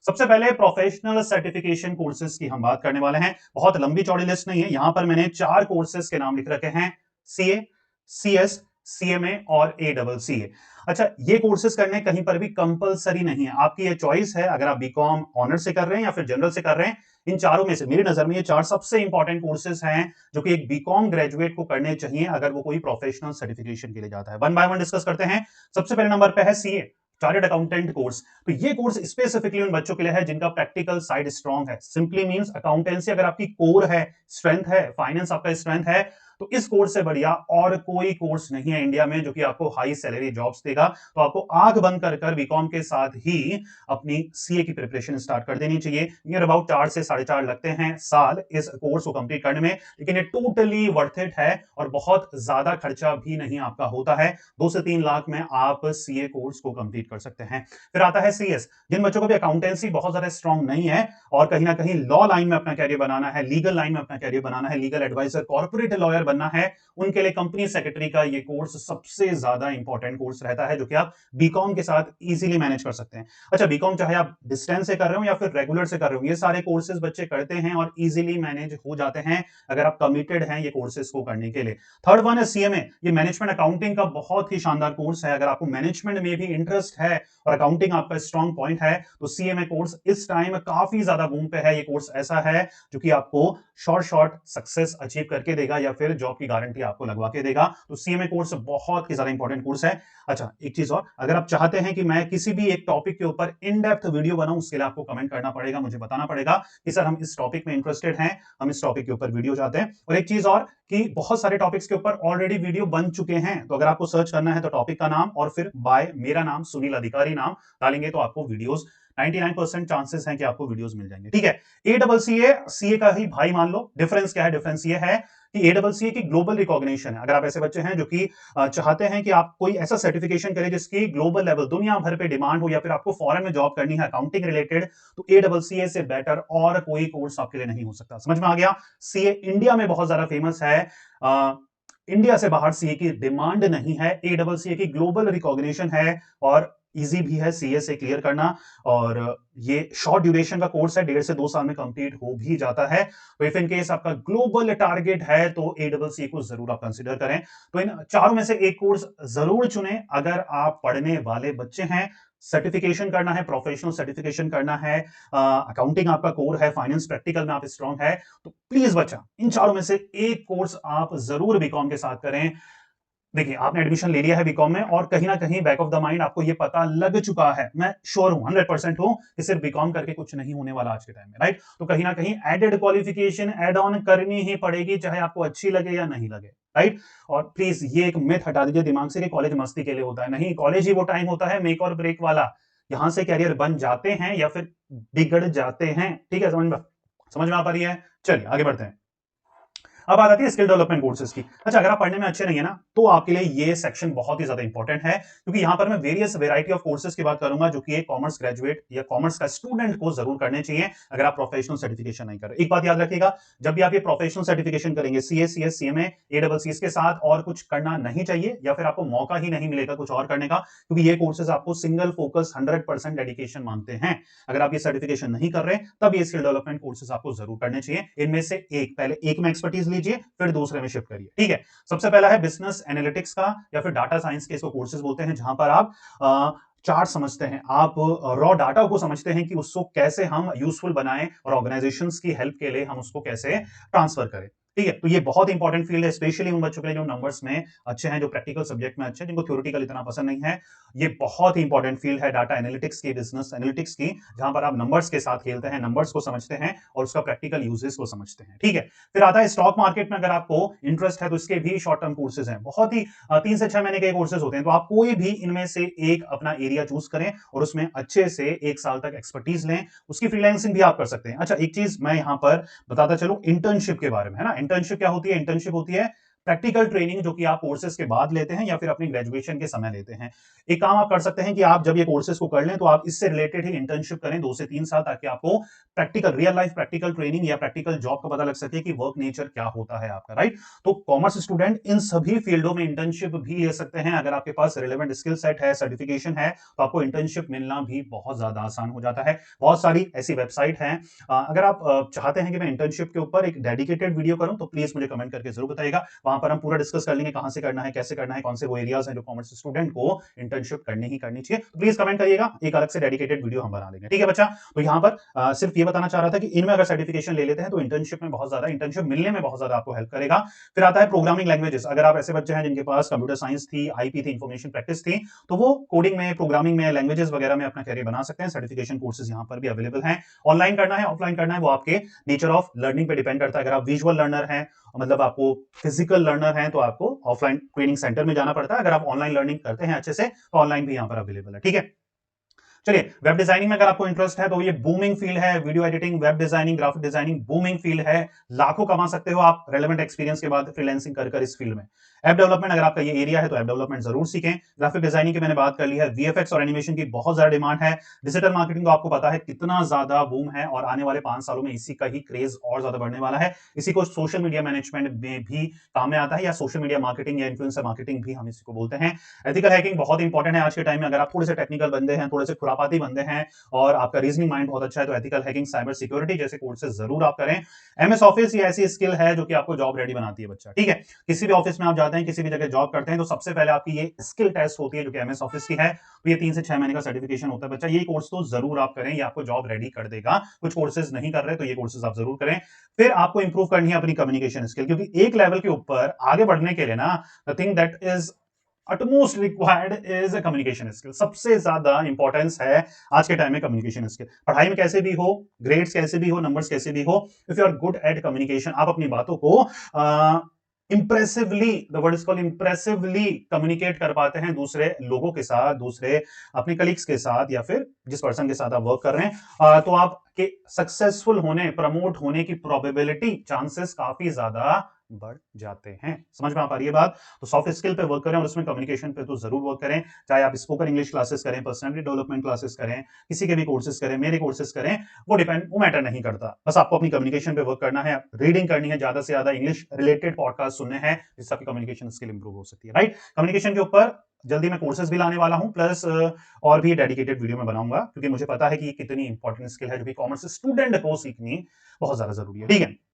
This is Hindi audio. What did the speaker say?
सबसे पहले प्रोफेशनल सर्टिफिकेशन कोर्सेज की हम बात करने वाले हैं। बहुत लंबी चौड़ी लिस्ट नहीं है, यहां पर मैंने 4 कोर्सेज के नाम लिख रखे हैं। सीए, सीएस, सीएमए और एडबल-सीए। अच्छा, ये कोर्सेज करने कहीं पर भी कंपलसरी नहीं है, आपकी ये चॉइस है। अगर आप बीकॉम ऑनर्स से कर रहे हैं या फिर जनरल से कर रहे हैं, इन चारों में से मेरी नजर में ये 4 सबसे इंपॉर्टेंट कोर्सेज हैं जो कि एक बीकॉम ग्रेजुएट को करने चाहिए अगर वो कोई प्रोफेशनल सर्टिफिकेशन के लिए जाता है। वन बाय वन डिस्कस करते हैं। सबसे पहले नंबर पे है सीए, चार्टर्ड अकाउंटेंट कोर्स। तो ये कोर्स स्पेसिफिकली उन बच्चों के लिए है जिनका प्रैक्टिकल साइड स्ट्रांग है। सिंपली मींस अकाउंटेंसी अगर आपकी कोर है, स्ट्रेंथ है, फाइनेंस आपका स्ट्रेंथ है, तो इस कोर्स से बढ़िया और कोई कोर्स नहीं है इंडिया में जो कि आपको हाई सैलरी जॉब्स देगा। तो आपको आंख बंद कर कर बीकॉम के साथ ही अपनी सीए की प्रिपरेशन स्टार्ट कर देनी चाहिए। नियर अबाउट 4 से 4.5 लगते हैं साल इस कोर्स को कंप्लीट करने में, लेकिन ये टोटली वर्थ इट है और बहुत ज्यादा खर्चा भी नहीं आपका होता है। 2 से 3 लाख में आप सीए कोर्स को कंप्लीट कर सकते हैं। फिर आता है सीएस, जिन बच्चों को भी अकाउंटेंसी बहुत ज्यादा स्ट्रांग नहीं है और कहीं ना कहीं लॉ लाइन में अपना कैरियर बनाना है, लीगल लाइन में अपना कैरियर बनाना है, लीगल एडवाइजर, कॉर्पोरेट लॉयर बनना है, उनके लिए कंपनी सेक्रेटरी का ये कोर्स सबसे ज्यादा इंपॉर्टेंट कोर्स रहता है जो कि आप बीकॉम के साथ इजीली मैनेज कर सकते हैं। अच्छा, बीकॉम चाहे आप डिस्टेंस से कर रहे हो या फिर रेगुलर से कर रहे हो, ये सारे कोर्सेज बच्चे करते हैं और इजीली मैनेज हो जाते हैं अगर आप कमिटेड हैं ये कोर्सेज को करने के लिए। थर्ड वन है सीएमए, ये मैनेजमेंट अकाउंटिंग का बहुत ही शानदार कोर्स है। अगर आपको मैनेजमेंट में भी इंटरेस्ट है और अकाउंटिंग आपका स्ट्रॉन्ग पॉइंट है तो सीएमए कोर्स इस टाइम काफी ज्यादा बूम पे है। ये कोर्स ऐसा है जो कि आपको शॉर्ट सक्सेस अचीव करके देगा या फिर जॉब की गारंटी आपको लगवा के देगा। तो सीएमए कोर्स बहुत ही ज्यादा इंपॉर्टेंट कोर्स है। अच्छा, एक चीज और, अगर आप चाहते हैं कि मैं किसी भी एक टॉपिक के ऊपर इन डेप्थ वीडियो बनाऊं, उसके लिए आपको कमेंट करना पड़ेगा, मुझे बताना पड़ेगा कि सर हम इस टॉपिक में इंटरेस्टेड हैं, हम इस टॉपिक के ऊपर वीडियो चाहते हैं। और एक चीज और कि बहुत सारे टॉपिक्स के ऊपर ऑलरेडी वीडियो बन चुके हैं, तो अगर आपको सर्च करना है तो टॉपिक का नाम और फिर बाय मेरा नाम सुनील अधिकारी नाम डालेंगे तो आपको वीडियोस 99% चांसेस हैं कि आपको वीडियोस मिल जाएंगे। ठीक है, A double C A CA का ही भाई मान लो। डिफरेंस क्या है? डिफरेंस ये है कि ए डबल सी ए की ग्लोबल रिकॉग्निशन है। अगर आप ऐसे बच्चे हैं जो कि चाहते हैं कि आप कोई ऐसा सर्टिफिकेशन करें जिसकी ग्लोबल लेवल दुनिया भर पे डिमांड हो या फिर आपको फॉरेन में जॉब करनी है अकाउंटिंग रिलेटेड, तो ए डबल सी ए से बेटर और कोई कोर्स आपके लिए नहीं हो सकता। समझ में आ गया? सीए इंडिया में बहुत ज्यादा फेमस है, इंडिया से बाहर सीए की डिमांड नहीं है। ए डबल सी ए की ग्लोबल रिकॉग्निशन है और इजी भी है सीए से क्लियर करना। और ये शॉर्ट ड्यूरेशन का कोर्स है, 1.5 से 2 साल में कंप्लीट हो भी जाता है। तो इफ इन केस आपका ग्लोबल टारगेट है तो ए डबल सी को जरूर आप कंसिडर करें। तो इन चारों में से एक कोर्स जरूर चुनें अगर आप पढ़ने वाले बच्चे हैं। सर्टिफिकेशन करना है, प्रोफेशनल सर्टिफिकेशन करना है, अकाउंटिंग आपका कोर है, फाइनेंस प्रैक्टिकल में आप स्ट्रांग है, तो प्लीज बच्चा इन चारों में से एक कोर्स आप जरूर बीकॉम के साथ करें। देखिए, आपने एडमिशन ले लिया है बीकॉम में और कहीं ना कहीं बैक ऑफ द माइंड आपको ये पता लग चुका है, मैं श्योर हूं, 100% हूं कि सिर्फ बीकॉम करके कुछ नहीं होने वाला आज के टाइम में, राइट? तो कहीं ना कहीं एडेड क्वालिफिकेशन एड ऑन करनी ही पड़ेगी, चाहे आपको अच्छी लगे या नहीं लगे, राइट? और प्लीज ये एक मिथ हटा दीजिए दिमाग से कि कॉलेज मस्ती के लिए होता है। नहीं, कॉलेज ही वो टाइम होता है मेक और ब्रेक वाला, यहां से कैरियर बन जाते हैं या फिर बिगड़ जाते हैं। ठीक है, समझ में आ पा रही है? चलिए आगे बढ़ते हैं। अब आ जाती है स्किल डेवलपमेंट कोर्सेज की। अच्छा, अगर आप पढ़ने में अच्छे नहीं है ना, तो आपके लिए ये सेक्शन बहुत ही ज्यादा इंपॉर्टेंट है, क्योंकि यहां पर मैं वेरियस वेराइटी ऑफ कोर्सेज की बात करूंगा जो कि एक कॉमर्स ग्रेजुएट या कॉमर्स का स्टूडेंट को जरूर करने चाहिए अगर आप प्रोफेशनल सर्टिफिकेशन नहीं कर रहे। एक बात याद रखिएगा, जब भी आप ये प्रोफेशनल सर्टिफिकेशन करेंगे, सीए, सीएस, सीएमए, एडबलसीएस के साथ और कुछ करना नहीं चाहिए या फिर आपको मौका ही नहीं मिलेगा कुछ और करने का, क्योंकि ये कोर्सेज आपको सिंगल फोकस 100% डेडिकेशन मांगते हैं। अगर आप ये सर्टिफिकेशन नहीं कर रहे तब ये स्किल डेवलपमेंट कोर्सेज आपको जरूर करने चाहिए। इनमें से एक, पहले एक में एक्सपर्टीज लीजिए फिर दूसरे में शिफ्ट करिए। ठीक है, सबसे पहला है बिजनेस एनालिटिक्स का या फिर डाटा साइंस के इसको कोर्सेज बोलते हैं, जहां पर आप चार्ट समझते हैं, आप रॉ डाटा को समझते हैं कि उसको कैसे हम यूजफुल बनाएं और ऑर्गेनाइजेशंस की हेल्प के लिए हम उसको कैसे ट्रांसफर करें। ठीक है, तो ये बहुत इंपॉर्टेंट फील्ड है, स्पेशली उन बच्चों के लिए जो नंबर्स में अच्छे हैं, जो प्रैक्टिकल सब्जेक्ट में अच्छे हैं, जिनको थ्योरेटिकल इतना पसंद नहीं है। ये बहुत ही इंपॉर्टेंट फील्ड है डाटा एनालिटिक्स की, बिजनेस एनालिटिक्स की, जहां पर आप नंबर्स के साथ खेलते हैं, नंबर्स को समझते हैं और उसका प्रैक्टिकल यूजेस को समझते हैं। ठीक है, फिर आता है स्टॉक मार्केट में। अगर आपको इंटरेस्ट है तो इसके भी शॉर्ट टर्म कोर्सेज हैं, बहुत ही 3 से 6 महीने के कोर्सेज होते हैं। तो आप कोई भी इनमें से एक अपना एरिया चूज करें और उसमें अच्छे से 1 साल तक एक्सपर्टीज लें, उसकी फ्रीलांसिंग भी आप कर सकते हैं। अच्छा, एक चीज मैं यहां पर बताता चलूं इंटर्नशिप के बारे में, है ना। इंटर्नशिप क्या होती है? इंटर्नशिप होती है प्रैक्टिकल ट्रेनिंग जो कि आप कोर्सेज के बाद लेते हैं या फिर अपनी ग्रेजुएशन के समय लेते हैं। एक काम आप कर सकते हैं कि आप जब ये कोर्सेज को कर लें तो आप इससे रिलेटेड ही इंटर्नशिप करें 2 से 3 साल, ताकि आपको practical real life practical training या प्रैक्टिकल जॉब का पता लग सके कि वर्क नेचर क्या होता है आपका, राइट। तो कॉमर्स स्टूडेंट इन सभी फील्डों में इंटर्नशिप भी ले सकते हैं। अगर आपके पास रिलेवेंट स्किल सेट है, सर्टिफिकेशन है, तो आपको इंटर्नशिप मिलना भी बहुत ज्यादा आसान हो जाता है। बहुत सारी ऐसी वेबसाइट हैं। अगर आप चाहते हैं कि मैं इंटर्नशिप के ऊपर एक डेडिकेटेड वीडियो करूं तो प्लीज मुझे कमेंट करके जरूर बताइएगा। वहां पर हम पूरा डिस्कस कर लेंगे कहां से करना है, कैसे करना है, कौन से वो एरियाज हैं जो कॉमर्स स्टूडेंट को इंटर्नशिप करनी ही करनी चाहिए। तो प्लीज कमेंट करिएगा, एक अलग से डेडिकेटेड वीडियो हम बना लेंगे, ठीक है बच्चा। तो यहां पर सिर्फ ये बताना चाह रहा था कि इनमें अगर सर्टिफिकेशन ले लेते हैं तो इंटर्नशिप में बहुत ज्यादा, इंटर्नशिप मिलने में बहुत ज्यादा आपको हेल्प करेगा। फिर आता है प्रोग्रामिंग लैंग्वेजेस। अगर आप ऐसे बच्चे हैं जिनके पास कंप्यूटर साइंस थी, आईपी थी, इंफॉर्मेशन प्रैक्टिस थी, तो वो कोडिंग में, प्रोग्रामिंग में, लैंग्वेजेस वगैरह में अपना कैरियर बना सकते हैं। सर्टिफिकेशन कोर्सेज यहां पर भी अवेलेबल हैं। ऑनलाइन करना है, ऑफलाइन करना है, वो आपके नेचर ऑफ लर्निंग पे डिपेंड करता है। अगर आप विजुअल लर्नर हैं, मतलब आपको फिजिकल लर्नर हैं, तो आपको ऑफलाइन ट्रेनिंग सेंटर में जाना पड़ता है। अगर आप ऑनलाइन लर्निंग करते हैं अच्छे से तो ऑनलाइन भी यहां पर अवेलेबल है, ठीक है। चलिए, वेब डिजाइनिंग में अगर आपको इंटरेस्ट है तो ये बूमिंग फील्ड है। Video editing, web designing, graphic designing booming field है। लाखों कमा सकते हो आप रेलेवेंट एक्सपीरियंस के बाद फ्रीलांसिंग कर इस फील्ड में। ऐप डेवलपमेंट अगर आपका ये एरिया है तो ऐप डेवलपमेंट जरूर सीखें। ग्राफिक डिजाइनिंग की मैंने बात कर ली है। वीएफएक्स और एनिमेशन की बहुत ज्यादा डिमांड है। डिजिटल मार्केटिंग तो आपको पता है कितना ज्यादा बूम है और आने वाले 5 सालों में इसी का ही क्रेज और ज्यादा बढ़ने वाला है। इसी को सोशल मीडिया मैनेजमेंट में भी काम में आता है, या सोशल मीडिया मार्केटिंग या इन्फ्लुएंसर मार्केटिंग भी हम इसी को बोलते हैं। एथिकल हैकिंग बहुत इंपॉर्टेंट है आज के टाइम में। अगर आप थोड़े से टेक्निकल बंदे हैं, थोड़े से खुरापाती बंदे हैं और आपका रीजनिंग माइंड बहुत अच्छा है, तो एथिकल हैकिंग, साइबर सिक्योरिटी जैसे कोर्सेज जरूर आप करें। एमएस ऑफिस ये ऐसी स्किल है जो कि आपको जॉब रेडी बनाती है बच्चा, ठीक है। किसी भी ऑफिस में आप जाते हैं, किसी भी जगह जॉब करते हैं, तो सबसे पहले आपकी ये स्किल टेस्ट होती है जो कि एमएस ऑफिस की है। तो ये 3 से 6 महीने का सर्टिफिकेशन होता है बच्चा। ये कोर्स तो जरूर आप करें, ये आपको जॉब रेडी कर देगा। कुछ कोर्सेज नहीं कर रहे तो ये कोर्सेज आप जरूर करें। फिर आपको इंप्रूव करनी है अपनी कम्युनिकेशन स्किल, क्योंकि एक लेवल के ऊपर आगे बढ़ने के लिए ना, the thing that is utmost required is a communication skill। सबसे ज्यादा इंपॉर्टेंस है आज के टाइम में कम्युनिकेशन स्किल। पढ़ाई में कैसे भी हो, ग्रेड्स कैसे भी हो, नंबर्स कैसे भी हो, if you are good at communication, आप अपनी बातों को impressively, the word is called impressively communicate कर पाते हैं दूसरे लोगों के साथ, दूसरे अपने कलीग्स के साथ, या फिर जिस पर्सन के साथ आप वर्क कर रहे हैं, तो आपके सक्सेसफुल होने, प्रमोट होने की प्रोबेबिलिटी, चांसेस काफी ज्यादा बढ़ जाते हैं। समझ में आ पा रही है बात। तो सॉफ्ट स्किल पे वर्क करें और उसमें कम्युनिकेशन पे तो जरूर वर्क करें। चाहे आप स्पोकन इंग्लिश क्लासेस करें, पर्सनालिटी डेवलपमेंट क्लासेस करें, किसी के भी कोर्सेज करें, मेरे कोर्सेज करें, वो मैटर नहीं करता। बस आपको अपनी कम्युनिकेशन पे वर्क करना है, रीडिंग करनी है, ज्यादा से ज्यादा इंग्लिश रिलेटेड पॉडकास्ट सुनने हैं, जिससे आपकी कम्युनिकेशन स्किल इंप्रूव हो सकती है, राइट। कम्युनिकेशन के ऊपर जल्दी मैं कोर्सेज भी लाने वाला हूं, प्लस और भी डेडिकेटेड वीडियो में बनाऊंगा, क्योंकि मुझे पता है कि ये कितनी इंपॉर्टेंट स्किल है जो कि कॉमर्स स्टूडेंट को सीखनी बहुत ज्यादा जरूरी है, ठीक है।